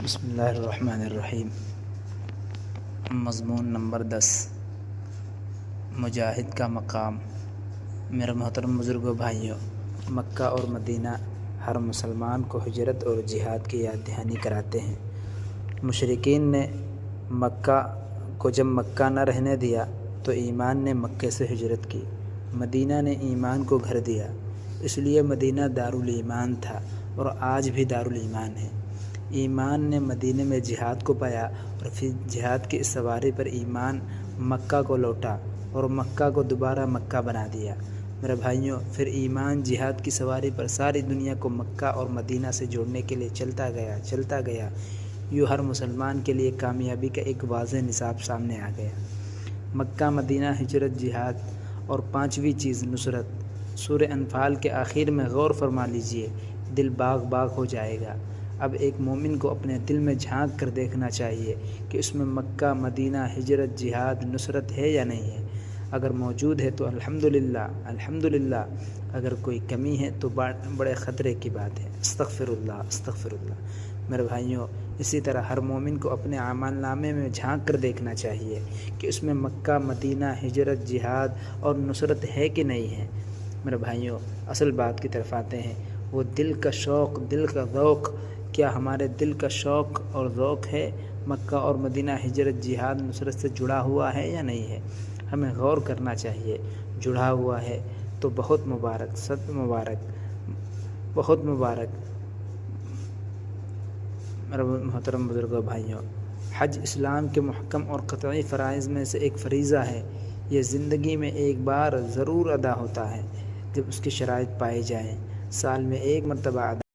بسم اللہ الرحمن الرحیم۔ مضمون نمبر 10، مجاہد کا مقام۔ میرے محترم بزرگوں بھائیوں، مکہ اور مدینہ ہر مسلمان کو ہجرت اور جہاد کی یاد دہانی کراتے ہیں۔ مشرکین نے مکہ کو جب مکہ نہ رہنے دیا تو ایمان نے مکے سے ہجرت کی، مدینہ نے ایمان کو گھر دیا، اس لیے مدینہ دارالایمان تھا اور آج بھی دارالایمان ہے۔ ایمان نے مدینے میں جہاد کو پایا اور پھر جہاد کی اس سواری پر ایمان مکہ کو لوٹا اور مکہ کو دوبارہ مکہ بنا دیا۔ میرے بھائیوں، پھر ایمان جہاد کی سواری پر ساری دنیا کو مکہ اور مدینہ سے جوڑنے کے لیے چلتا گیا۔ یوں ہر مسلمان کے لیے کامیابی کا ایک واضح نصاب سامنے آ گیا۔ مکہ، مدینہ، ہجرت، جہاد اور پانچویں چیز نصرت۔ سورہ انفال کے آخر میں غور فرما لیجئے، دل باغ باغ ہو جائے گا۔ اب ایک مومن کو اپنے دل میں جھانک کر دیکھنا چاہیے کہ اس میں مکہ، مدینہ، ہجرت، جہاد، نصرت ہے یا نہیں ہے۔ اگر موجود ہے تو الحمدللہ، اگر کوئی کمی ہے تو بڑے خطرے کی بات ہے۔ استغفر اللہ۔ میرے بھائیوں، اسی طرح ہر مومن کو اپنے اعمال نامے میں جھانک کر دیکھنا چاہیے کہ اس میں مکہ، مدینہ، ہجرت، جہاد اور نصرت ہے کہ نہیں ہے۔ میرے بھائیوں، اصل بات کی طرف آتے ہیں، وہ دل کا شوق، دل کا ذوق، کیا ہمارے دل کا شوق اور ذوق ہے مکہ اور مدینہ، ہجرت، جہاد، نصرت سے جڑا ہوا ہے یا نہیں ہے؟ ہمیں غور کرنا چاہیے۔ جڑا ہوا ہے تو بہت مبارک، بہت مبارک۔ میرے محترم بزرگوں بھائیوں، حج اسلام کے محکم اور قطعی فرائض میں سے ایک فریضہ ہے۔ یہ زندگی میں ایک بار ضرور ادا ہوتا ہے جب اس کی شرائط پائی جائیں۔ سال میں ایک مرتبہ ادا